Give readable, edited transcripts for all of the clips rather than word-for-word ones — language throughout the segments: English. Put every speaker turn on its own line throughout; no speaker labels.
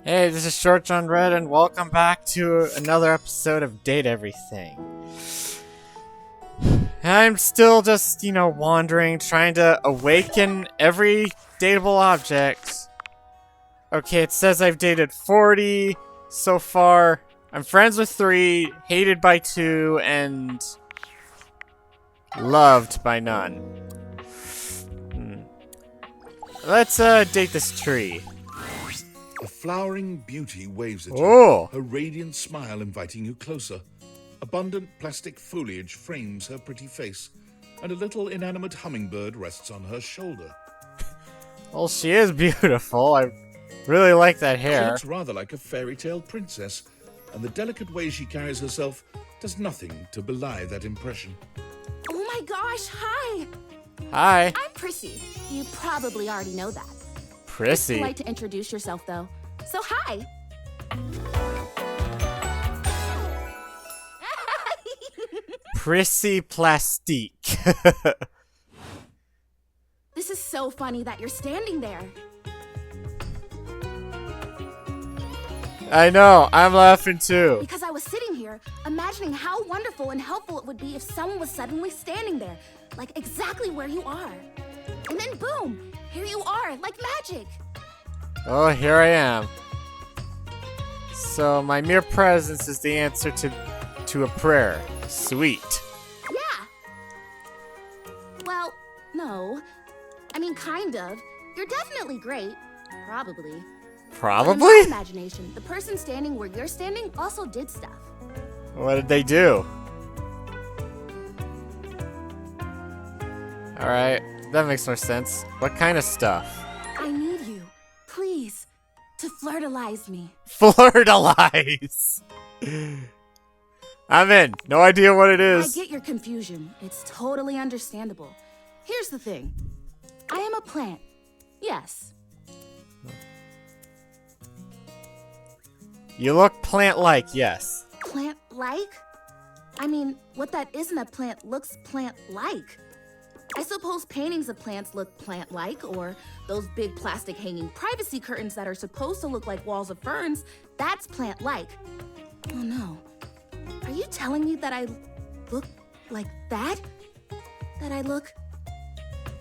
Hey, this is Short John Red, and welcome back to another episode of Date Everything. I'm still just, wandering, trying to awaken every dateable object. Okay, it says I've dated 40 so far. I'm friends with 3, hated by 2, and loved by none. Let's date this tree.
A flowering beauty waves at you,
Oh!
her radiant smile inviting you closer. Abundant plastic foliage frames her pretty face, and a little inanimate hummingbird rests on her shoulder.
Well, she is beautiful. I really like that
She
hair.
looks rather like a fairy tale princess, and the delicate way she carries herself does nothing to belie that impression.
Oh my gosh, hi!
Hi,
I'm Prissy. You probably already know that.
Prissy.
I'd like to introduce yourself, though. So, hi!
Prissy Plastique.
This is so funny that you're standing there.
I know, I'm laughing too.
Because I was sitting here, imagining how wonderful and helpful it would be if someone was suddenly standing there, like exactly where you are. And then boom, here you are, like magic.
Oh, here I am. So my mere presence is the answer to a prayer. Sweet.
Yeah. Well, no. I mean, kind of. You're definitely great. Probably. But in
Probably?
my imagination, the person standing where you're standing also did stuff.
What did they do? Alright, that makes more sense. What kind of stuff?
I need you, please, to flirtalize me.
Flirtalize! I'm in. No idea what it
I
is.
get your confusion. It's totally understandable. Here's the thing. I am a plant. Yes.
You look plant-like, yes.
Plant-like? I mean, what that isn't a plant looks plant-like. I suppose paintings of plants look plant-like, or those big plastic hanging privacy curtains that are supposed to look like walls of ferns, that's plant-like. Oh no. Are you telling me that I look like that? That I look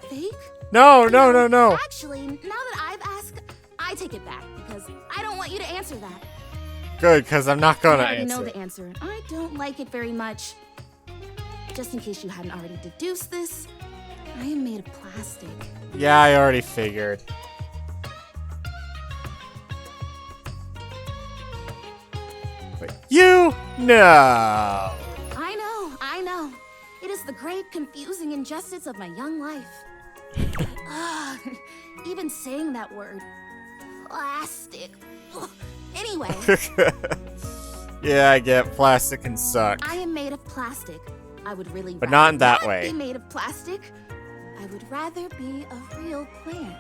fake?
No, no.
Actually, now that I've asked, I take it back because I don't want you to answer that.
Good, because I'm not gonna
I already know
answer.
the answer, and I don't like it very much. Just in case you hadn't already deduced this, I am made of plastic.
Yeah, I already figured. Wait, you? No.
I know. It is the great confusing injustice of my young life. Ugh, even saying that word. Plastic. Ugh. Anyway,
Yeah, I get plastic can suck.
I am made of plastic. I would really
But
rather
not in that
not
way.
be made of plastic. I would rather be a real plant.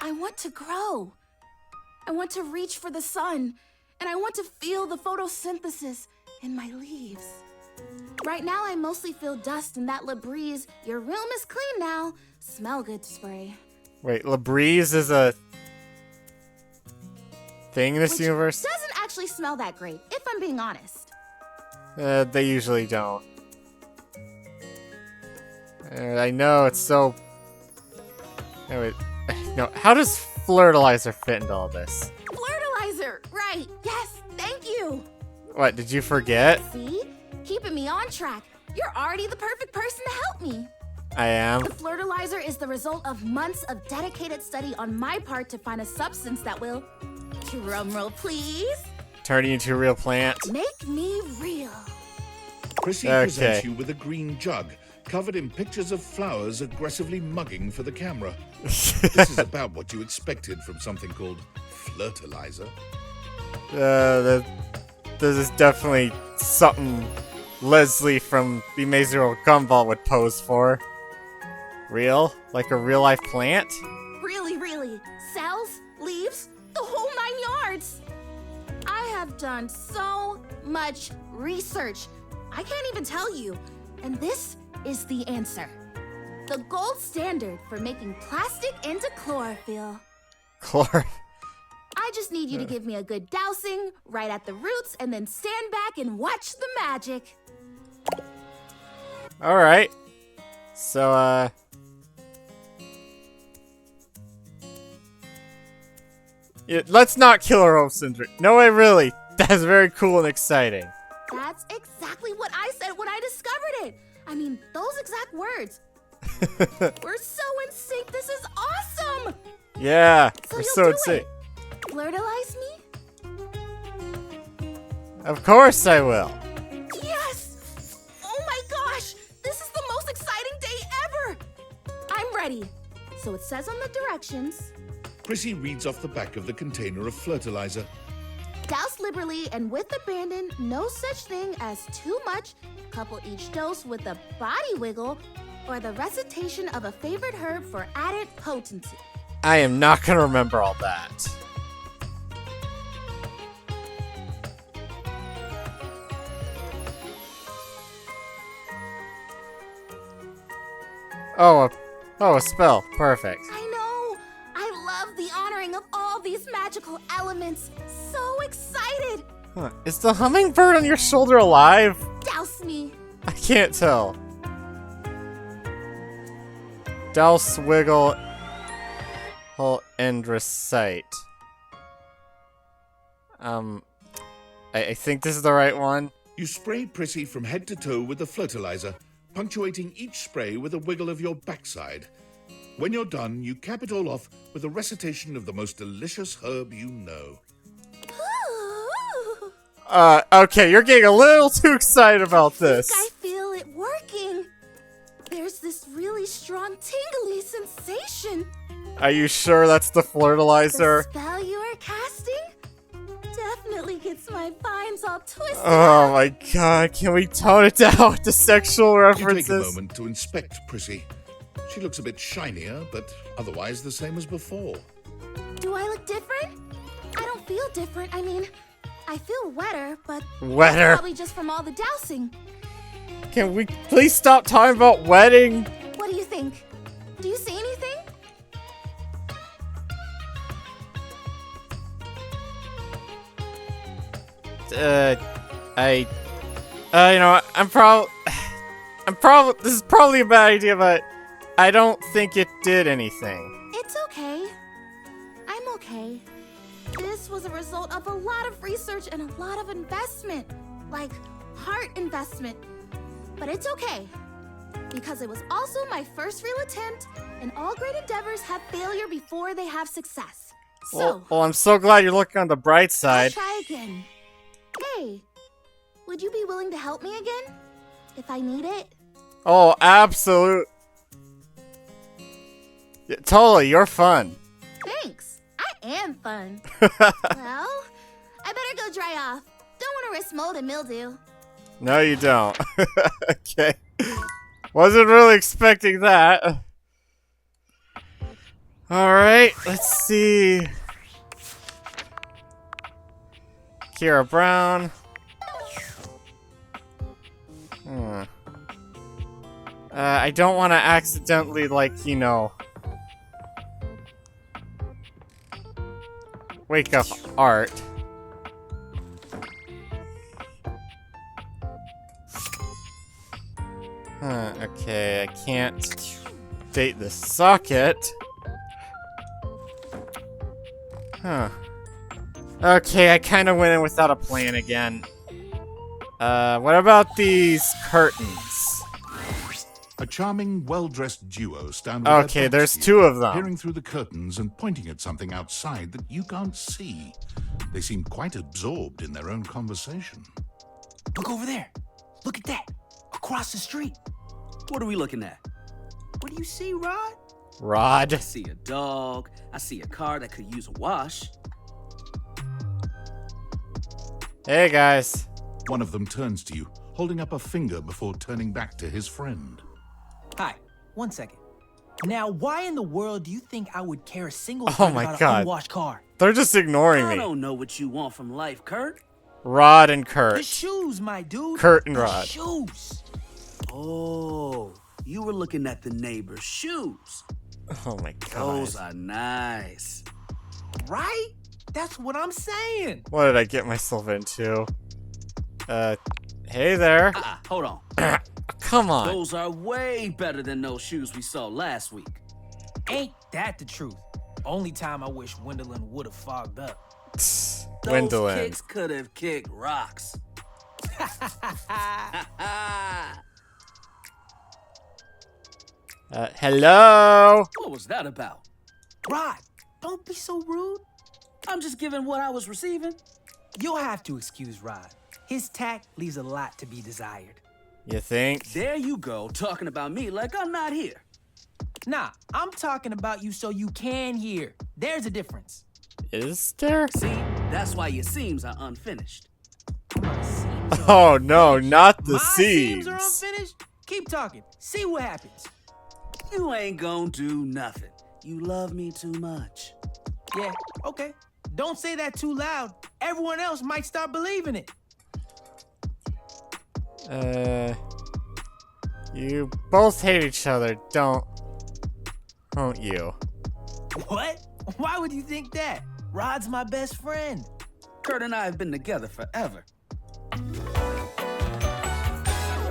I want to grow. I want to reach for the sun, and I want to feel the photosynthesis in my leaves. Right now, I mostly feel dust in that Labreeze, your room is clean now, smell good spray.
Wait, Labreeze is a thing in this
Which
universe?
doesn't actually smell that great, if I'm being honest.
They usually don't. I know, it's so... Anyway, no, how does Flirtalizer fit into all this?
Flirtalizer, right, yes, thank you.
What, did you forget?
See? Keeping me on track. You're already the perfect person to help me.
I am.
The Flirtalizer is the result of months of dedicated study on my part to find a substance that will, drumroll please,
Turning you into a real plant.
make me real.
Prissy
Okay.
presents you with a green jug, covered in pictures of flowers aggressively mugging for the camera. This is about what you expected from something called Flirtalizer.
This is definitely something Leslie from The Amazing World of Gumball would pose for. Real? Like a real life plant?
Really. Cells, leaves, the whole 9 yards. I have done so much research. I can't even tell you. And this is the answer. The gold standard for making plastic into chlorophyll.
Chlor.
I just need need you to give me a good dousing right at the roots and then stand back and watch the magic.
Alright. So, yeah, let's not kill our own Cindric. No way, really. That's very cool and exciting.
That's exactly what I said when I discovered it. I mean, those exact words. We're so in sync. This is awesome.
Yeah,
So
we're
you'll
so
do
insane.
it. Flirtalize me?
Of course I will.
Yes! Oh my gosh! This is the most exciting day ever! I'm ready. So it says on the directions,
Prissy reads off the back of the container of fertilizer.
douse liberally and with abandon, no such thing as too much. Couple each dose with a body wiggle or the recitation of a favorite herb for added potency.
I am not gonna remember all that. Oh, a spell. Perfect.
I know! I love the honoring of all these magical elements. So excited!
Huh. Is the hummingbird on your shoulder alive?
Douse me!
I can't tell. Douse, wiggle, and recite. I think this is the right one.
You spray Prissy from head to toe with the fertilizer, punctuating each spray with a wiggle of your backside. When you're done, you cap it all off with a recitation of the most delicious herb you know.
Ooh.
Okay, you're getting a little too excited about this.
I feel it working. There's this really strong tingly sensation.
Are you sure that's the
The
fertilizer?
spell you are casting definitely gets my vines all twisted.
Oh my god, can we tone it down with the sexual
You take a
references?
moment to inspect Prissy. She looks a bit shinier, but otherwise the same as before.
Do I look different? I don't feel different. I mean, I feel wetter, but
Wetter.
probably just from all the dousing.
Can we please stop talking about wedding?
What do you think? Do you see anything?
You know what, this is probably a bad idea, but I don't think it did anything.
It's okay. I'm okay. This was a result of a lot of research and a lot of investment. Like, heart investment. But it's okay. Because it was also my first real attempt, and all great endeavors have failure before they have success. So,
Well, I'm so glad you're looking on the bright
I'll
side.
try again. Hey, would you be willing to help me again? If I need it?
Oh, absolute. Yeah, totally, you're fun.
Thanks. I am fun. Well, I better go dry off. Don't want to risk mold and mildew.
No, you don't. Okay. Wasn't really expecting that. Alright, let's see. Kira Brown. I don't want to accidentally, like, you know, wake up Art. Okay, I can't date the socket. Huh. Okay, I kind of went in without a plan again. What about these curtains?
A charming, well-dressed duo stand with their
Okay,
backs
there's
to you,
two of them.
peering through the curtains and pointing at something outside that you can't see. They seem quite absorbed in their own conversation.
Look over there. Look at that. Across the street.
What are we looking at? What do you see, Rod?
Rod.
I see a dog. I see a car that could use a wash.
Hey, guys.
One of them turns to you, holding up a finger before turning back to his friend.
Hi. 1 second. Now, why in the world do you think I would care a single
Oh
thing
my
about
God.
an unwashed car?
They're just ignoring
I
me.
don't know what you want from life, Kurt.
Rod and
The
Kurt.
shoes, my dude.
Kurt and
The
Rod.
shoes.
Oh, you were looking at the neighbor's shoes.
Oh my god.
Those are nice.
Right? That's what I'm saying.
What did I get myself into? Hey there.
Hold on.
Come on.
Those are way better than those shoes we saw last week.
Ain't that the truth? Only time I wish Gwendolyn would have fogged up.
Those
Gwendolyn.
kicks could have kicked rocks.
Hello?
What was that about?
Rod, don't be so rude.
I'm just giving what I was receiving.
You'll have to excuse Rod. His tact leaves a lot to be desired.
You think?
There you go, talking about me like I'm not here.
Nah, I'm talking about you so you can hear. There's a difference.
Is there?
See, that's why your seams are unfinished.
My seams are
Oh no, not the
My
seams.
seams are unfinished? Keep talking. See what happens.
You ain't gonna do nothing. You love me too much.
Yeah, okay. Don't say that too loud. Everyone else might start believing it.
You both hate each other, don't you?
What? Why would you think that? Rod's my best friend.
Kurt and I have been together forever.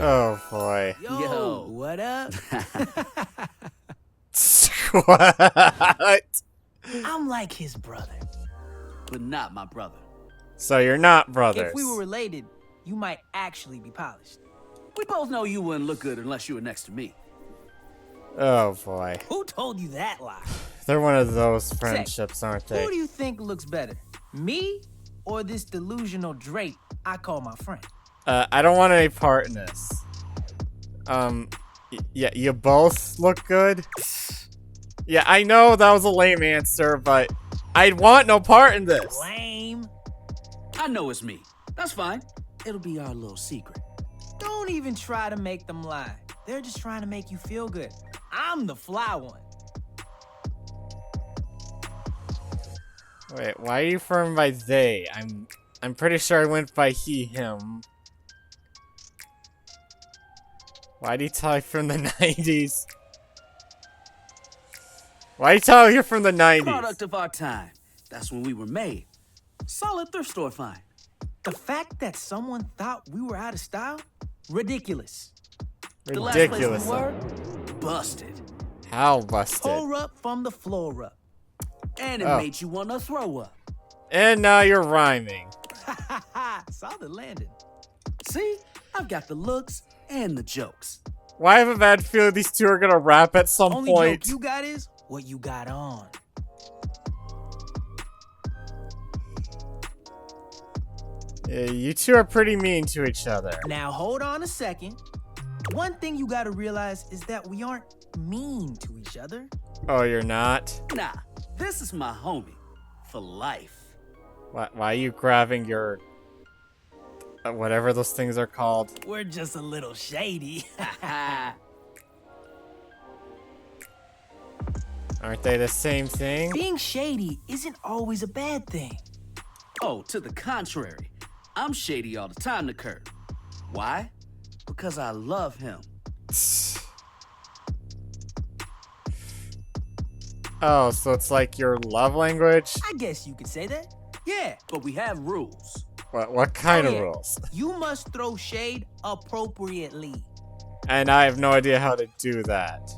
Oh boy.
Yo.
What up?
What?
I'm like his brother.
But not my brother.
So you're not brothers.
If we were related, you might actually be polished.
We both know you wouldn't look good unless you were next to me.
Oh boy.
Who told you that lie?
They're one of those friendships, aren't they?
Who do you think looks better? Me or this delusional Drake I call my friend?
I don't want any part in this. Yeah, you both look good. Yeah, I know that was a lame answer, but I want no part in this.
Lame.
I know it's me. That's fine. It'll be our little secret.
Don't even try to make them lie. They're just trying to make you feel good. I'm the fly one.
Wait, why are you referring by they? I'm pretty sure I went by he, him. Why do you talk from the 90s? Why do you tell you're from the 90s?
Product of our time. That's when we were made. Solid thrift store find.
The fact that someone thought we were out of style? Ridiculous.
The last place
Ridiculous.
we were, busted.
How busted?
Pour up from the floor up.
And it
Oh.
made you want to throw up.
And now you're rhyming.
Solid landing.
See? I've got the looks and the jokes.
Why I have a bad feeling these two are gonna rap at some
Only
point?
joke you got is what you got on.
Yeah, you two are pretty mean to each other.
Now hold on a second. One thing you gotta realize is that we aren't mean to each other.
Oh, you're not?
Nah, this is my homie. For life.
Why are you grabbing your... whatever those things are called?
We're just a little shady.
Aren't they the same thing?
Being shady isn't always a bad thing.
Oh, to the contrary. I'm shady all the time to Kurt. Why? Because I love him.
Oh, so it's like your love language?
I guess you could say that. Yeah.
But we have rules.
What kind
Oh,
of
yeah.
rules?
You must throw shade appropriately.
And I have no idea how to do that.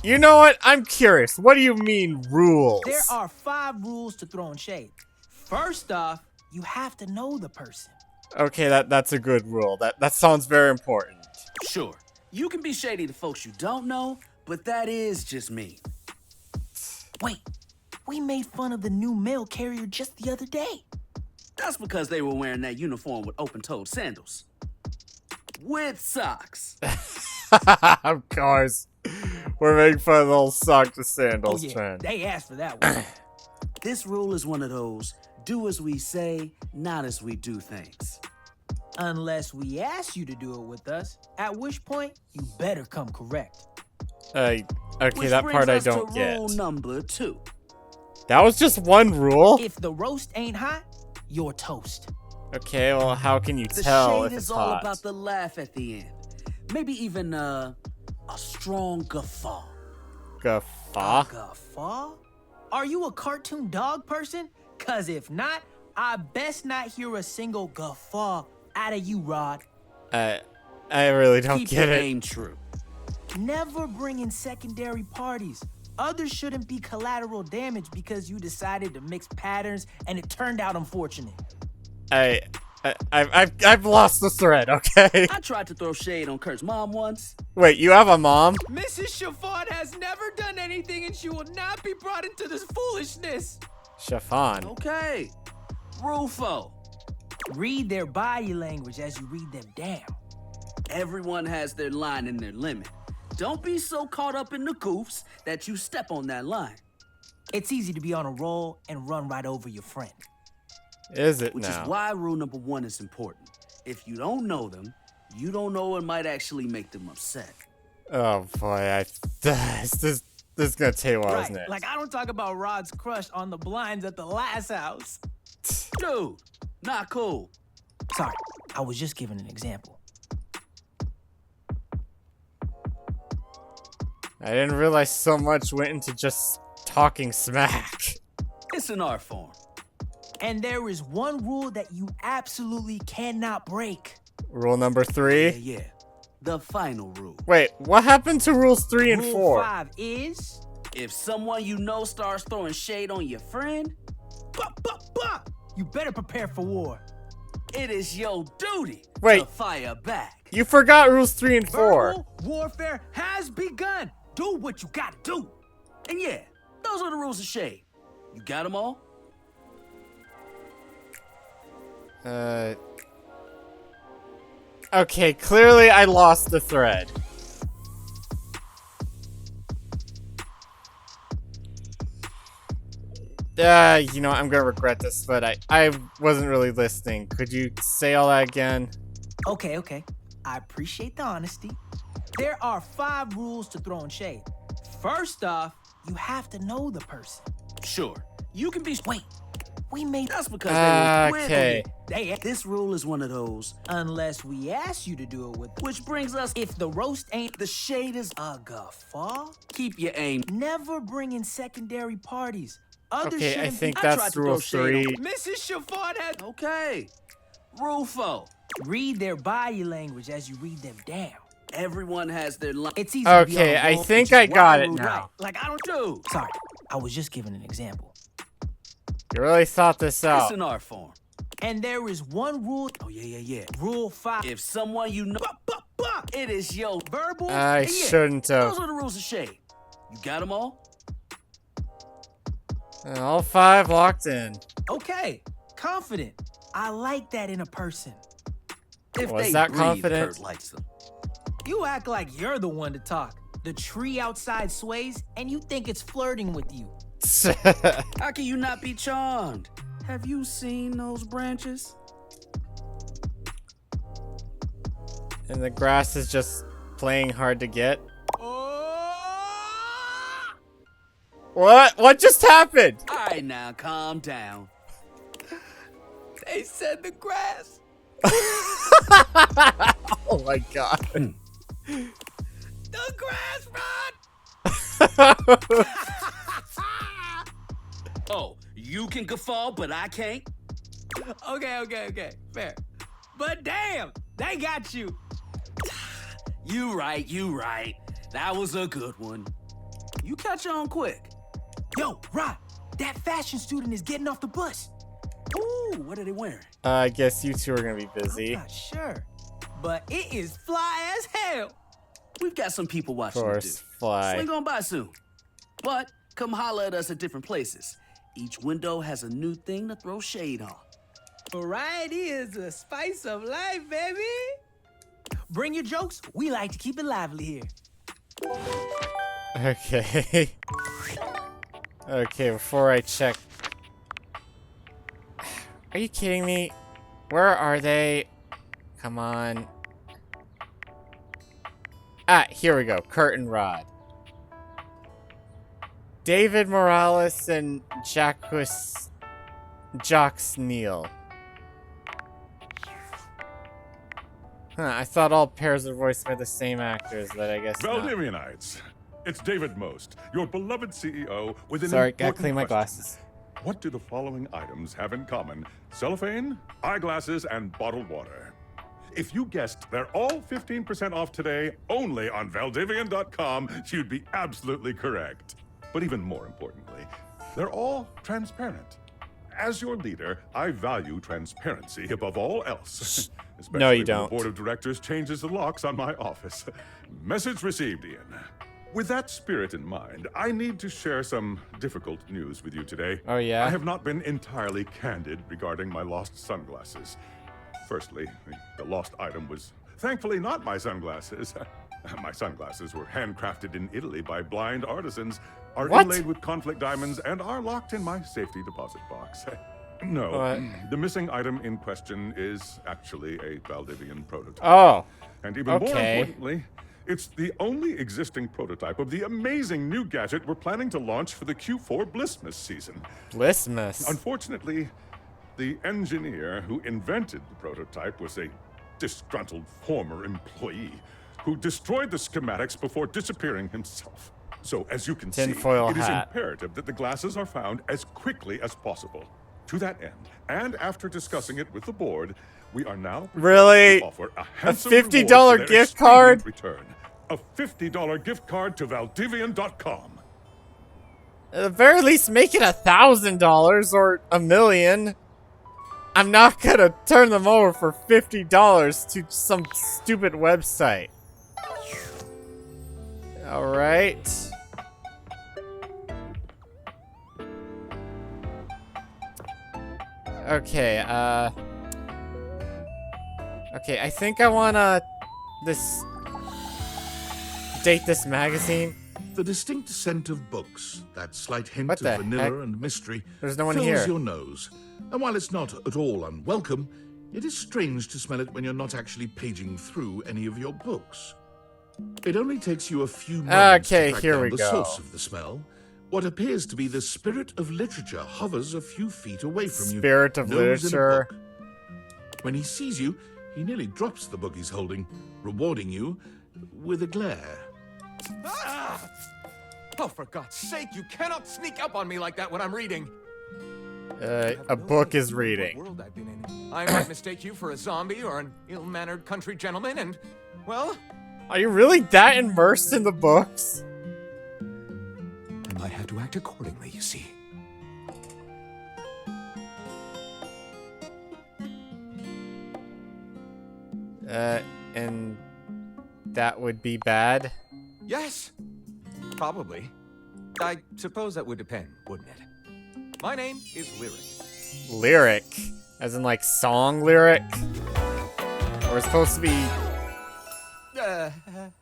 You know what? I'm curious. What do you mean, rules?
There are 5 rules to throwing shade. First off, you have to know the person.
Okay, that's a good rule. That sounds very important.
Sure, you can be shady to folks you don't know, but that is just me.
Wait, we made fun of the new mail carrier just the other day.
That's because they were wearing that uniform with open-toed sandals. With socks.
Of course. We're making fun of the whole sock to
Oh
sandals
yeah,
trend.
they asked for that one.
This rule is one of those, do as we say, not as we do things.
Unless we ask you to do it with us, at which point you better come correct.
Okay,
Which
that
brings
part I
us
don't
to
get.
rule number 2.
That was just one rule?
If the roast ain't hot, you're toast.
Okay, well, how can you
The
tell
shade
if
is
it's
all
hot?
about the laugh at the end. Maybe even a strong guffaw.
Guffaw?
Guffaw? Are you a cartoon dog person? Cause if not, I best not hear a single guffaw out of you, Rod.
I really don't
Keep
get
your
it.
aim true.
Never bring in secondary parties. Others shouldn't be collateral damage because you decided to mix patterns and it turned out unfortunate.
I've lost the thread, okay?
I tried to throw shade on Kurt's mom once.
Wait, you have a mom?
Mrs. Chiffon has never done anything and she will not be brought into this foolishness.
Chiffon.
Okay. Rufo.
Read their body language as you read them down.
Everyone has their line and their limit. Don't be so caught up in the goofs that you step on that line.
It's easy to be on a roll and run right over your friend.
Is it
Which
now?
is why rule number 1 is important. If you don't know them, you don't know it might actually make them upset.
Oh boy, this is gonna take a while,
Right,
isn't it?
like I don't talk about Rod's crush on the blinds at the last house.
Dude, not cool.
Sorry, I was just giving an example.
I didn't realize so much went into just talking smack.
It's an art form.
And there is one rule that you absolutely cannot break.
Rule number 3.
Yeah. The final rule.
Wait, what happened to rules 3 and
Rule
4?
5 is...
If someone you know starts throwing shade on your friend,
You better prepare for war.
it is your duty
Wait.
to fire back.
You forgot rules 3 and 4.
Verbal warfare has begun. Do what you gotta do.
And yeah, those are the rules of shade. You got them all?
Okay, clearly I lost the thread. You know, I'm gonna regret this, but I wasn't really listening. Could you say all that again?
Okay. I appreciate the honesty. There are 5 rules to throwing shade. First off, you have to know the person.
Sure. You can be.
Wait, we made
That's because they were
Okay.
This rule is one of those.
unless we ask you to do it with.
Which brings us.
If the roast ain't
The shade is.
a guffaw,
Keep your aim.
never bring in secondary parties. Others
Okay, I
shouldn't
think
I tried
that's
to
rule
throw shade
3.
Mrs. Chiffon has.
Okay. Rufo.
Read their body language as you read them down.
Everyone has their line.
It's easy to be on
Okay,
a
I
roll,
think
which is
I got
why
it
we're
now.
right. Like I don't.
Dude,
Sorry, I was just giving an example.
You really thought this
it's
out.
an art form.
And there is one rule.
Oh, yeah.
Rule 5.
If someone you know. It is your.
Verbal.
I
And yeah,
shouldn't have.
Those are the rules of shade. You got them all?
All 5 locked in.
Okay, confident. I like that in a person.
If
Was
they
that
breathe,
confident?
Kurt likes them.
You act like you're the one to talk. The tree outside sways, and you think it's flirting with you.
How can you not be charmed? Have you seen those branches?
And the grass is just playing hard to get. What? What just happened?
All right, now calm down.
They said the grass.
Oh my god.
The grass, Rod.
Oh, you can guffaw, but I can't?
Okay. Fair. But damn, they got you.
You right. That was a good one. You catch on quick.
Yo, Rod, that fashion student is getting off the bus.
Ooh, what are they wearing?
I guess you two are gonna be busy.
I'm not sure, but it is fly as hell.
We've got some people
Of
watching
course,
to do.
fly.
Swing on by soon. But come holler at us at different places. Each window has a new thing to throw shade on.
Variety is the spice of life, baby. Bring your jokes. We like to keep it lively here.
Okay. Okay, before I check. Are you kidding me? Where are they? Come on. Ah, here we go. Curtain Rod. David Morales and Jacques Neal. I thought all pairs are voiced by the same actors, but I guess not.
Valdivia Nights. it's David Most, your beloved CEO, with an
Sorry, gotta
important
clean my
question.
glasses.
What do the following items have in common? Cellophane, eyeglasses, and bottled water. If you guessed they're all 15% off today only on Valdivian.com, you'd be absolutely correct. But even more importantly, they're all transparent. As your leader, I value transparency above all else. Especially
No, you
when the
don't.
board of directors changes the locks on my office. Message received, Ian. With that spirit in mind, I need to share some difficult news with you today.
Oh, yeah?
I have not been entirely candid regarding my lost sunglasses. Firstly, the lost item was thankfully not my sunglasses. My sunglasses were handcrafted in Italy by blind artisans, are
What?
inlaid with conflict diamonds, and are locked in my safety deposit box. No,
What?
the missing item in question is actually a Valdivian prototype.
Oh,
And even more
okay.
importantly, it's the only existing prototype of the amazing new gadget we're planning to launch for the Q4 Blissmas season.
Blissmas.
Unfortunately, the engineer who invented the prototype was a disgruntled former employee who destroyed the schematics before disappearing himself. So, as you can see,
Tinfoil
it is
hat.
imperative that the glasses are found as quickly as possible. To that end, and after discussing it with the board, we are now
Really?
to offer a handsome
$50
reward for their
gift card?
expedient return. A $50 gift card to Valdivian.com.
At the very least, make it $1,000 or $1 million. I'm not gonna turn them over for $50 to some stupid website. Alright. Okay, okay, I think I wanna date this magazine.
The distinct scent of books, that slight hint
What
of
the
vanilla
heck?
and mystery,
There's no one
fills
here.
your nose. And while it's not at all unwelcome, it is strange to smell it when you're not actually paging through any of your books. It only takes you a few moments
Okay,
to track
here
down
we
the
go.
source of the smell. What appears to be the spirit of literature hovers a few feet away from you.
Spirit of
nose in a
literature.
book. When he sees you, he nearly drops the book he's holding, rewarding you with a glare.
Ah! Oh, for God's sake, you cannot sneak up on me like that when I'm reading.
A book is reading.
What world I've been in. I might mistake you for a zombie or an ill-mannered country gentleman, and, well,
Are you really that immersed in the books?
I might have to act accordingly, you see.
And that would be bad?
Yes, probably. I suppose that would depend, wouldn't it? My name is Lyric.
Lyric? As in, like, song lyric? Or it's supposed to be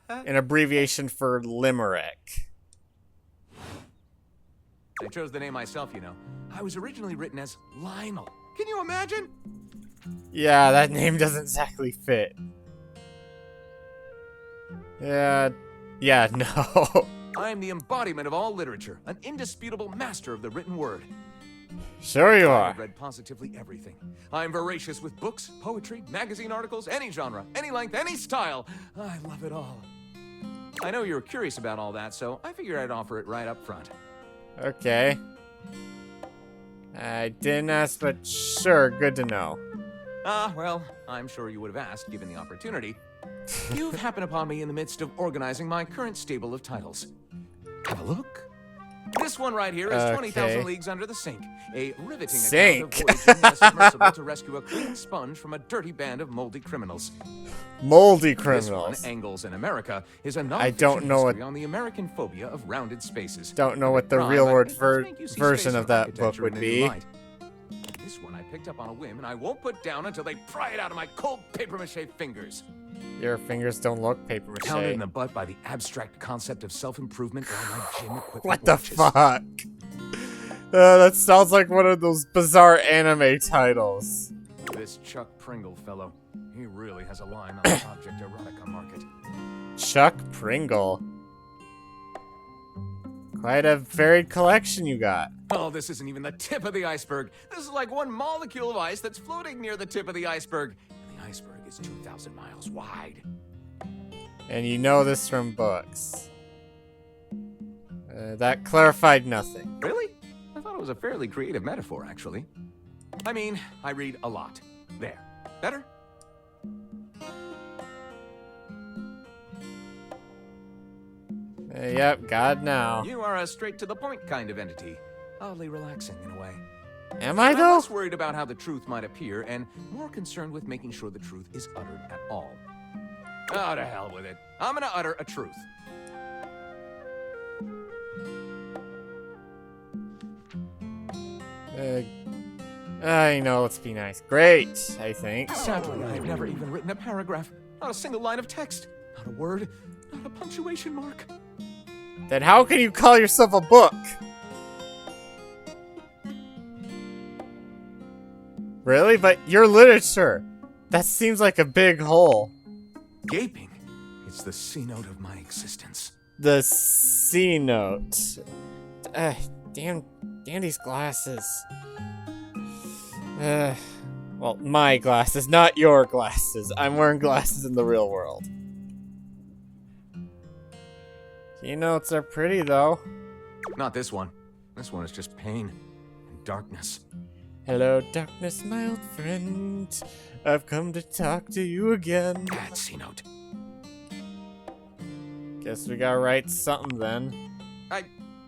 an abbreviation for limerick.
I chose the name myself, you know. I was originally written as Lionel. Can you imagine?
Yeah, that name doesn't exactly fit. Yeah, no.
I am the embodiment of all literature, an indisputable master of the written word.
Sure you are.
I've read positively everything. I'm voracious with books, poetry, magazine articles, any genre, any length, any style. I love it all. I know you're curious about all that, so I figured I'd offer it right up front.
Okay. I didn't ask, but sure, good to know.
Well, I'm sure you would have asked, given the opportunity. You've happened upon me in the midst of organizing my current stable of titles. Have a look. This one right here is
Okay.
20,000 Leagues Under the Sink, a riveting
Sink.
account of voyaging in a submersible to rescue a clean sponge from a dirty band of moldy criminals.
Moldy
This
criminals.
one, Angles in America, is a
I don't
non-fiction
know what-
history on the American phobia of rounded spaces.
Don't know what the
Right,
real
but
world
it does make you see
version
space
of that book
architecture
would
in a new
be.
light. This one I picked up on a whim, and I won't put down until they pry it out of my cold papier-mâché fingers.
Your fingers don't look paper
Pounded in
mache.
the butt by the abstract concept of self-improvement while my gym equipment
What the
watches.
fuck? That sounds like one of those bizarre anime titles.
This Chuck Pringle fellow, he really has a line on the object erotica market.
Chuck Pringle. Quite a varied collection you got.
Oh, this isn't even the tip of the iceberg. This is like one molecule of ice that's floating near the tip of the iceberg. And the iceberg is 2,000 miles wide.
And you know this from books. That clarified nothing.
Really? I thought it was a fairly creative metaphor, actually. I mean, I read a lot. There. Better?
Yep, God now.
You are a straight-to-the-point kind of entity. Oddly relaxing, in a way.
Am I
I'm
though?
less worried about how the truth might appear, and more concerned with making sure the truth is uttered at all. Oh, to hell with it. I'm gonna utter a truth.
Let's be nice. Great, I think.
Sadly, I've never even written a paragraph. Not a single line of text. Not a word. Not a punctuation mark.
Then how can you call yourself a book? Really? But you're literature. That seems like a big hole.
Gaping. It's the C-note of my existence.
The C note. Damn these glasses. Well, my glasses, not your glasses. I'm wearing glasses in the real world. Keynotes are pretty, though.
Not this one. This one is just pain and darkness.
Hello, darkness, my old friend. I've come to talk to you again.
Bad C-note.
Guess we gotta write something then.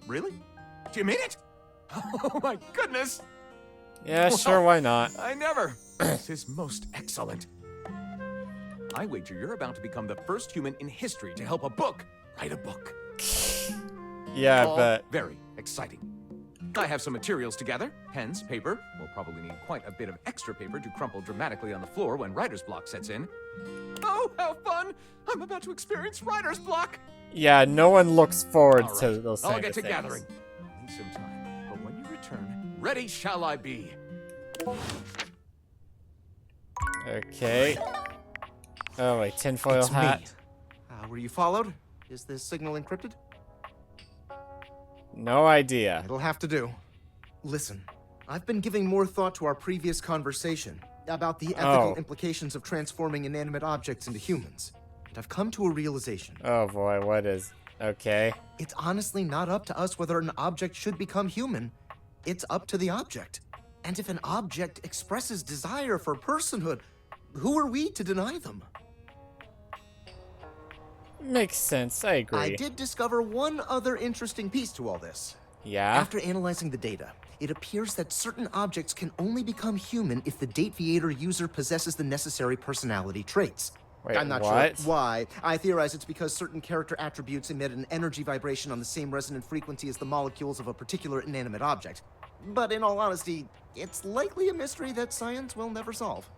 Really? Do you mean it? Oh my goodness!
Yeah, sure, why not?
I never. This is most excellent. I wager you're about to become the first human in history to help a book write a book.
Yeah,
All
but
very exciting. I have some materials to gather. Pens, paper. We'll probably need quite a bit of extra paper to crumple dramatically on the floor when writer's block sets in. Oh, how fun! I'm about to experience writer's block!
yeah, no one looks forward
All
to
right,
those
I'll
kind
get
of
to
things.
gathering. I'll need some time, but when you return, ready shall I be.
Okay. Oh wait, tinfoil
It's
hat.
me. Were you followed? Is this signal encrypted?
No idea.
It'll have to do. Listen, I've been giving more thought to our previous conversation about the ethical
Oh.
implications of transforming inanimate objects into humans. And I've come to a realization.
Oh boy, what is... Okay.
It's honestly not up to us whether an object should become human. It's up to the object. And if an object expresses desire for personhood, who are we to deny them?
Makes sense, I agree.
I did discover one other interesting piece to all this.
Yeah?
After analyzing the data, it appears that certain objects can only become human if the Dateviator user possesses the necessary personality traits.
Wait,
I'm not
what?
sure why. I theorize it's because certain character attributes emit an energy vibration on the same resonant frequency as the molecules of a particular inanimate object. But in all honesty, it's likely a mystery that science will never solve.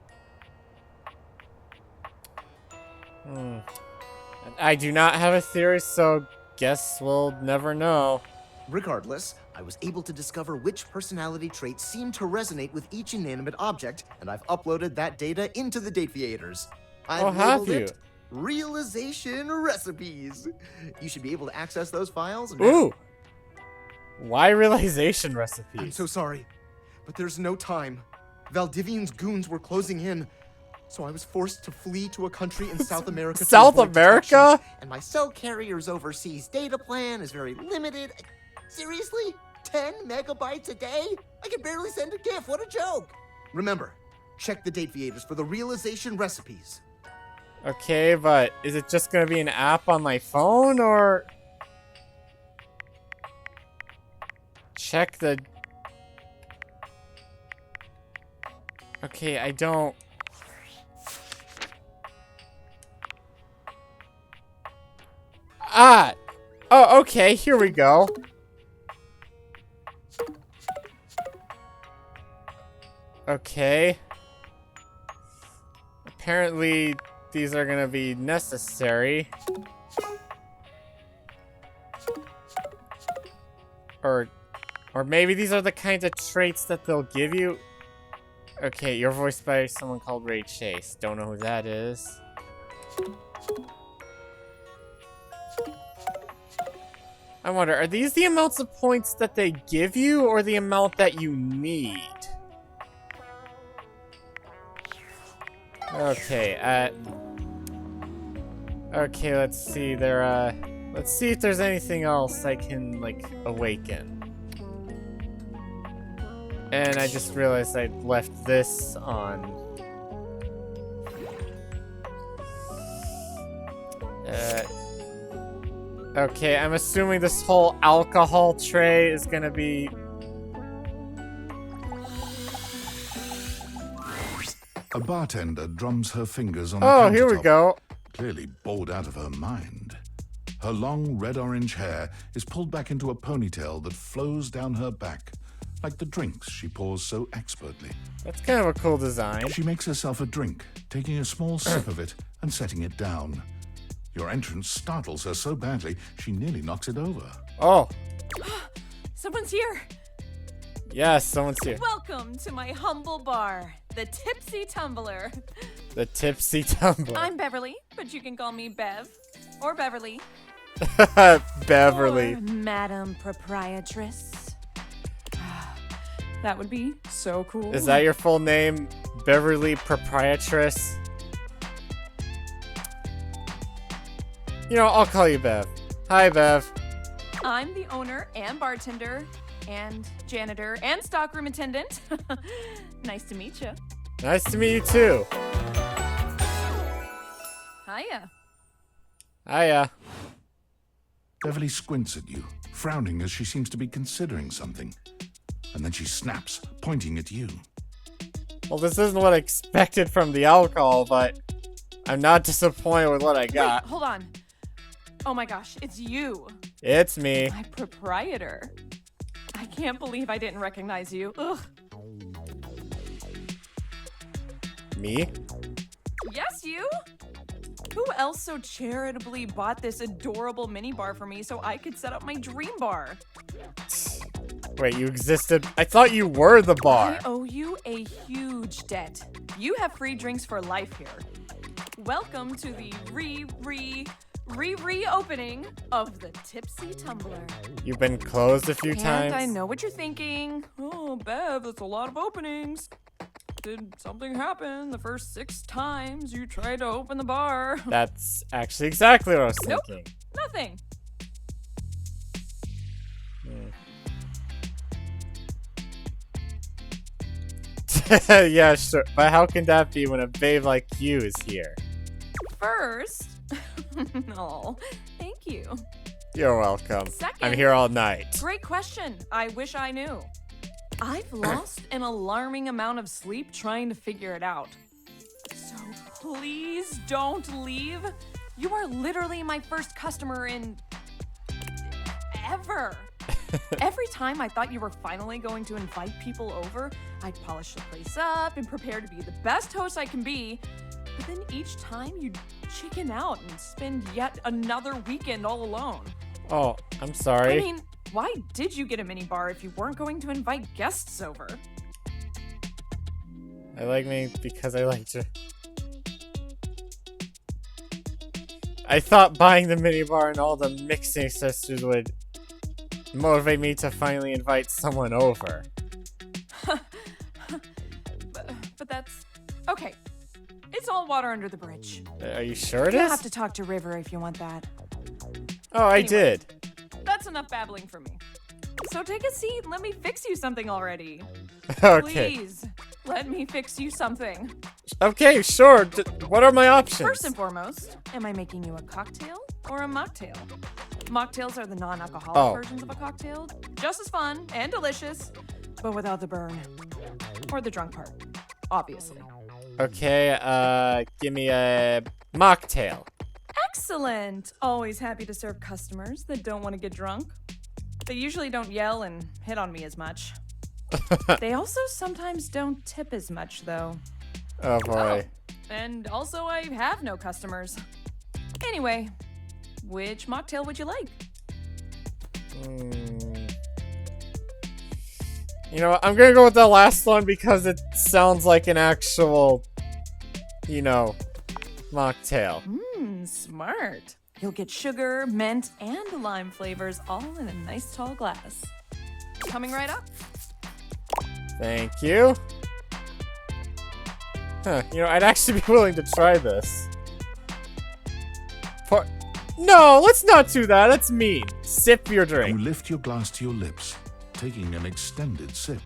I do not have a theory, so guess we'll never know.
Regardless, I was able to discover which personality traits seem to resonate with each inanimate object, and I've uploaded that data into the Dateviators. I've
Oh, have
labeled
you?
it Realization Recipes. You should be able to access those files now.
Ooh! Why realization
I'm
recipes?
so sorry, but there's no time. Valdivian's goons were closing in, so I was forced to flee to a country in South America. to
South
avoid
America?
detection, and my cell carrier's overseas data plan is very limited. Seriously? 10 megabytes a day? I can barely send a GIF. What a joke! Remember, check the Dateviators for the realization recipes.
Okay, but is it just gonna be an app on my phone, or... Check the... Okay, I don't... Ah! Oh, okay, here we go. Okay. Apparently, these are gonna be necessary. Or maybe these are the kinds of traits that they'll give you. Okay, you're voiced by someone called Ray Chase. Don't know who that is. I wonder, are these the amounts of points that they give you, or the amount that you need? Okay, okay, let's see, they're, Let's see if there's anything else I can, like, awaken. And I just realized I left this on. Okay, I'm assuming this whole alcohol tray is gonna be...
A bartender drums her fingers on the
Oh, here we
countertop,
go.
clearly bored out of her mind. Her long red-orange hair is pulled back into a ponytail that flows down her back, like the drinks she pours so expertly.
That's kind of a cool design.
She makes herself a drink, taking a small sip of it and setting it down. Your entrance startles her so badly, she nearly knocks it over.
Oh,
Someone's here.
yes, someone's here.
Welcome to my humble bar, the Tipsy Tumbler.
The Tipsy Tumbler.
I'm Beverly, but you can call me Bev. Or Beverly.
Beverly.
Or Madam Proprietress. That would be so cool.
Is that your full name? Beverly Proprietress? You know, I'll call you Bev. Hi, Bev.
I'm the owner and bartender and janitor and stockroom attendant. Nice to meet you.
Nice to meet you, too.
Hiya.
Hiya.
Beverly squints at you, frowning as she seems to be considering something. And then she snaps, pointing at you.
Well, this isn't what I expected from the alcohol, but I'm not disappointed with what I got.
Wait, hold on. Oh my gosh, it's you.
It's me.
My proprietor. I can't believe I didn't recognize you. Ugh.
Me?
Yes, you? Who else so charitably bought this adorable mini bar for me so I could set up my dream bar?
Wait, you existed? I thought you were the bar.
I owe you a huge debt. You have free drinks for life here. Welcome to the reopening of the Tipsy Tumbler.
You've been closed a few times.
And I know what you're thinking. Oh, Bev, that's a lot of openings. Did something happen the first 6 times you tried to open the bar?
That's actually exactly what I was
Nope.
thinking.
Nothing.
Yeah, sure. But how can that be when a babe like you is here?
First, oh, thank you.
You're welcome.
Second.
I'm here all night.
Great question. I wish I knew. I've lost an alarming amount of sleep trying to figure it out. So please don't leave. You are literally my first customer in ever. Every time I thought you were finally going to invite people over, I'd polish the place up and prepare to be the best host I can be. But then each time you'd chicken out and spend yet another weekend all alone.
Oh, I'm sorry.
I mean, why did you get a mini bar if you weren't going to invite guests over?
I like me because I like to. I thought buying the minibar and all the mixing accessories would motivate me to finally invite someone over.
But that's okay. It's all water under the bridge.
Are you sure it
You'll
is?
have to talk to River if you want that.
Oh, I
Anyway.
did.
That's enough babbling for me. So take a seat and let me fix you something already.
Okay.
Please, let me fix you something.
Okay, sure. What are my options?
First and foremost, am I making you a cocktail or a mocktail? Mocktails are the non-alcoholic versions of a cocktail. Just as fun and delicious, but without the burn. Or the drunk part, obviously.
Okay, give me a mocktail.
Excellent! Always happy to serve customers that don't want to get drunk. They usually don't yell and hit on me as much. They also sometimes don't tip as much, though.
Oh boy.
And also, I have no customers. Anyway, which mocktail would you like?
You know what? I'm gonna go with the last one because it sounds like an actual, you know, mocktail.
Smart. You'll get sugar, mint, and lime flavors all in a nice tall glass. Coming right up.
Thank you. Huh, you know, I'd actually be willing to try this. No, let's not do that. That's mean. Sip your
You
drink.
lift your glass to your lips, taking an extended sip.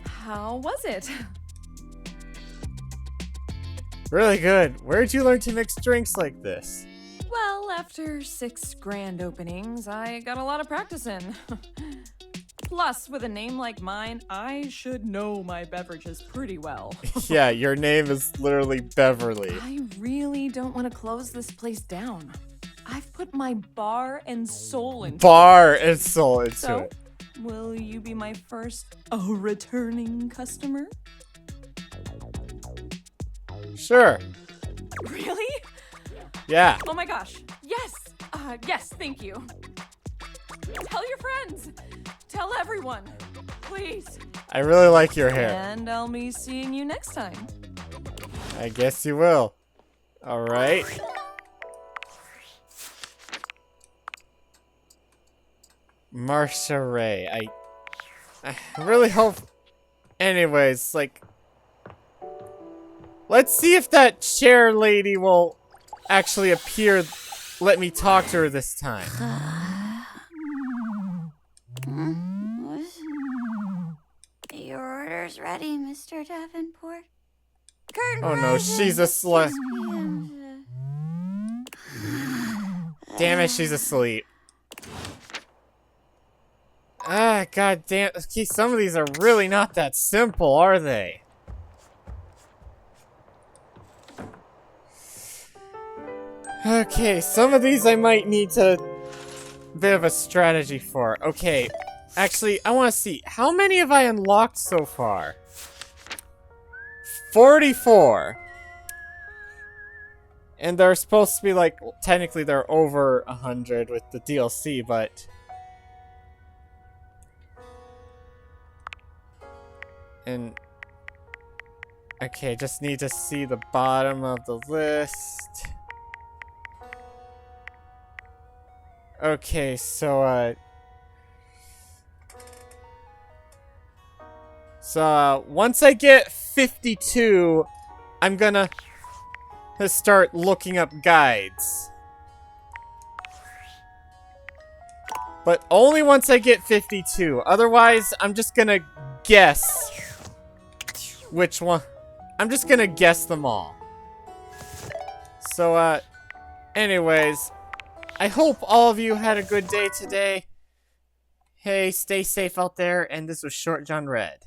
How was it?
Really good. Where'd you learn to mix drinks like this?
Well, after 6 grand openings, I got a lot of practice in. Plus, with a name like mine, I should know my beverages pretty well.
Yeah, your name is literally Beverly.
I really don't want to close this place down. I've put my bar and soul into
Bar and soul into
it. So,
it.
will you be my first returning customer?
Sure.
Really?
Yeah.
Oh my gosh. Yes. Yes, thank you. Tell your friends. Tell everyone. Please.
I really like your hair.
And I'll be seeing you next time.
I guess you will. Alright. Marcia Ray. I really hope... Anyways, like... Let's see if that chair lady will actually appear. Let me talk to her this time.
Your order's ready, Mr. Davenport. Curtain
Oh no,
rises
she's a
at
slut.
6 p.m.
Damn it, she's asleep. Ah, god damn. Okay, some of these are really not that simple, are they? Okay, some of these I might need to... Bit of a strategy for. Okay, actually, I want to see. How many have I unlocked so far? 44. And they're supposed to be like... Technically, they're over 100 with the DLC, but... And... Okay, just need to see the bottom of the list. Okay, so, once I get 52, I'm gonna start looking up guides. But only once I get 52. Otherwise, I'm just gonna guess which one. I'm just gonna guess them all. So, anyways, I hope all of you had a good day today. Hey, stay safe out there, and this was Short John Red.